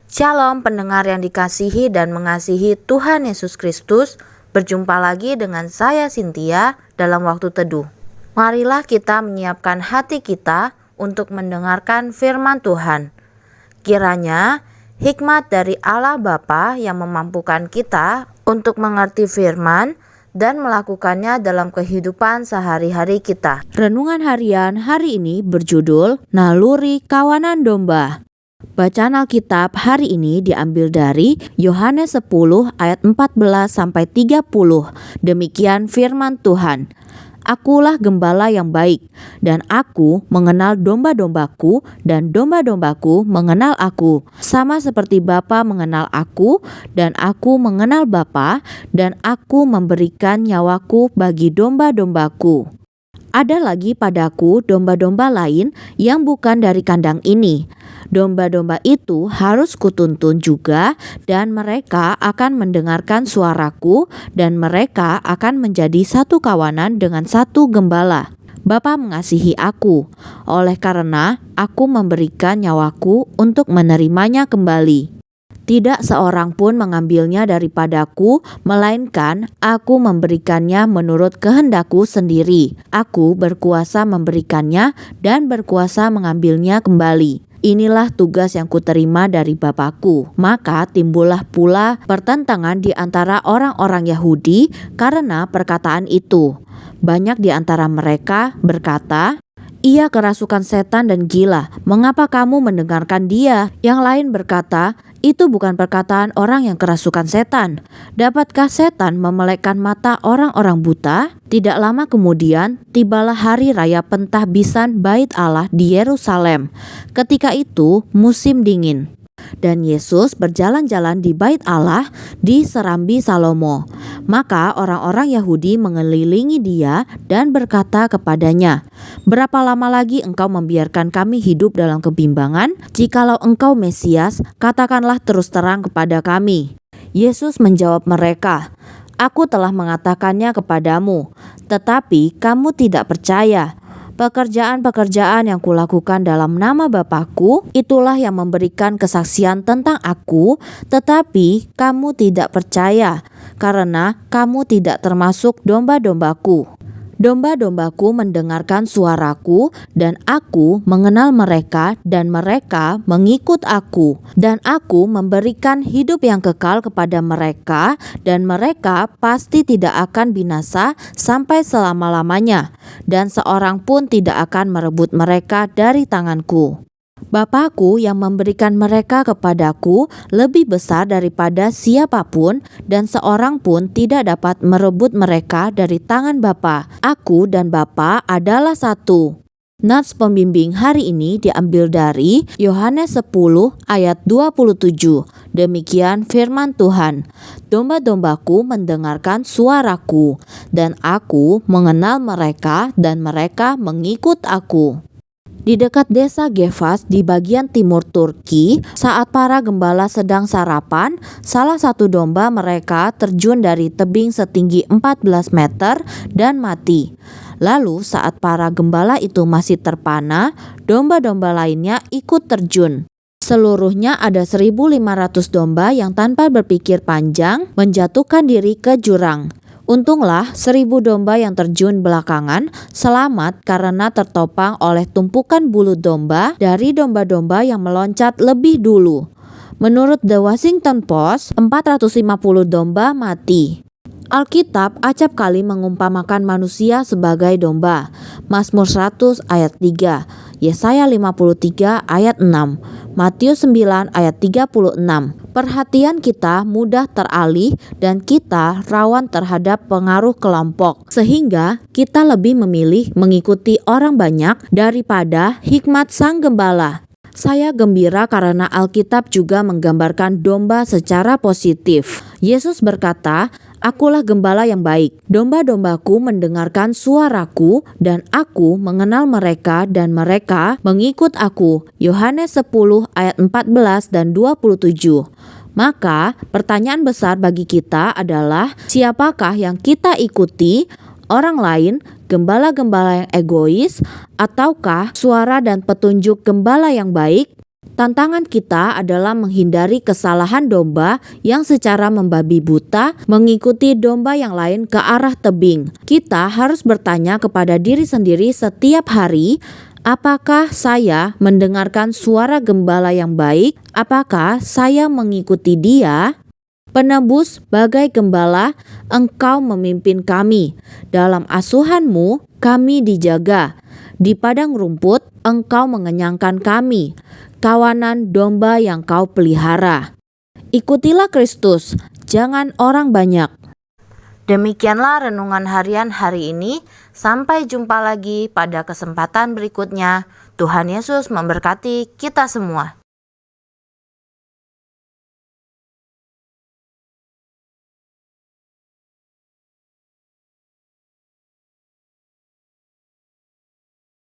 Shalom pendengar yang dikasihi dan mengasihi Tuhan Yesus Kristus. Berjumpa lagi dengan saya Cynthia dalam waktu teduh. Marilah kita menyiapkan hati kita untuk mendengarkan firman Tuhan. Kiranya hikmat dari Allah Bapa yang memampukan kita untuk mengerti firman dan melakukannya dalam kehidupan sehari-hari kita. Renungan harian hari ini berjudul Naluri Kawanan Domba. Bacaan Alkitab hari ini diambil dari Yohanes 10 ayat 14 sampai 30. Demikian firman Tuhan. Akulah gembala yang baik, dan aku mengenal domba-dombaku, dan domba-dombaku mengenal aku. Sama seperti Bapa mengenal aku, dan aku mengenal Bapa, dan aku memberikan nyawaku bagi domba-dombaku. Ada lagi padaku domba-domba lain yang bukan dari kandang ini. Domba-domba itu harus kutuntun juga, dan mereka akan mendengarkan suaraku, dan mereka akan menjadi satu kawanan dengan satu gembala. Bapa mengasihi aku, oleh karena aku memberikan nyawaku untuk menerimanya kembali. Tidak seorang pun mengambilnya daripadaku, melainkan aku memberikannya menurut kehendakku sendiri. Aku berkuasa memberikannya dan berkuasa mengambilnya kembali. Inilah tugas yang kuterima dari Bapakku. Maka timbullah pula pertentangan di antara orang-orang Yahudi karena perkataan itu. Banyak di antara mereka berkata, "Ia kerasukan setan dan gila. Mengapa kamu mendengarkan dia?" Yang lain berkata, "Itu bukan perkataan orang yang kerasukan setan. Dapatkah setan memelekkan mata orang-orang buta?" Tidak lama kemudian, tibalah hari raya pentahbisan Bait Allah di Yerusalem. Ketika itu musim dingin. Dan Yesus berjalan-jalan di Bait Allah di Serambi Salomo. Maka orang-orang Yahudi mengelilingi dia dan berkata kepadanya, "Berapa lama lagi engkau membiarkan kami hidup dalam kebimbangan? Jikalau engkau Mesias, katakanlah terus terang kepada kami." Yesus menjawab mereka, "Aku telah mengatakannya kepadamu, tetapi kamu tidak percaya. Pekerjaan-pekerjaan yang kulakukan dalam nama Bapakku, itulah yang memberikan kesaksian tentang aku, tetapi kamu tidak percaya, karena kamu tidak termasuk domba-dombaku. Domba-dombaku mendengarkan suaraku, dan aku mengenal mereka, dan mereka mengikut aku. Dan aku memberikan hidup yang kekal kepada mereka, dan mereka pasti tidak akan binasa sampai selama-lamanya, dan seorang pun tidak akan merebut mereka dari tanganku. Bapakku yang memberikan mereka kepadaku lebih besar daripada siapapun, dan seorang pun tidak dapat merebut mereka dari tangan Bapa. Aku dan Bapa adalah satu." Nats pembimbing hari ini diambil dari Yohanes 10 ayat 27. Demikian firman Tuhan. "Domba-dombaku mendengarkan suaraku, dan aku mengenal mereka, dan mereka mengikut aku." Di dekat desa Gefas di bagian timur Turki, saat para gembala sedang sarapan, salah satu domba mereka terjun dari tebing setinggi 14 meter dan mati. Lalu saat para gembala itu masih terpana, domba-domba lainnya ikut terjun. Seluruhnya ada 1.500 domba yang tanpa berpikir panjang menjatuhkan diri ke jurang. Untunglah 1.000 domba yang terjun belakangan selamat karena tertopang oleh tumpukan bulu domba dari domba-domba yang meloncat lebih dulu. Menurut The Washington Post, 450 domba mati. Alkitab acap kali mengumpamakan manusia sebagai domba. Mazmur 100 ayat 3, Yesaya 53 ayat 6, Matius 9 ayat 36. Perhatian kita mudah teralih dan kita rawan terhadap pengaruh kelompok, sehingga kita lebih memilih mengikuti orang banyak daripada hikmat Sang Gembala. Saya gembira karena Alkitab juga menggambarkan domba secara positif. Yesus berkata, "Akulah gembala yang baik. Domba-dombaku mendengarkan suaraku, dan aku mengenal mereka, dan mereka mengikut aku." Yohanes 10 ayat 14 dan 27. Maka pertanyaan besar bagi kita adalah, siapakah yang kita ikuti? Orang lain, gembala-gembala yang egois, ataukah suara dan petunjuk gembala yang baik? Tantangan kita adalah menghindari kesalahan domba yang secara membabi buta mengikuti domba yang lain ke arah tebing. Kita harus bertanya kepada diri sendiri setiap hari, apakah saya mendengarkan suara gembala yang baik? Apakah saya mengikuti Dia? Penebus, bagai gembala, Engkau memimpin kami. Dalam asuhan-Mu, kami dijaga. Di padang rumput, Engkau mengenyangkan kami. Kawanan domba yang Kau pelihara. Ikutilah Kristus, jangan orang banyak. Demikianlah renungan harian hari ini. Sampai jumpa lagi pada kesempatan berikutnya. Tuhan Yesus memberkati kita semua.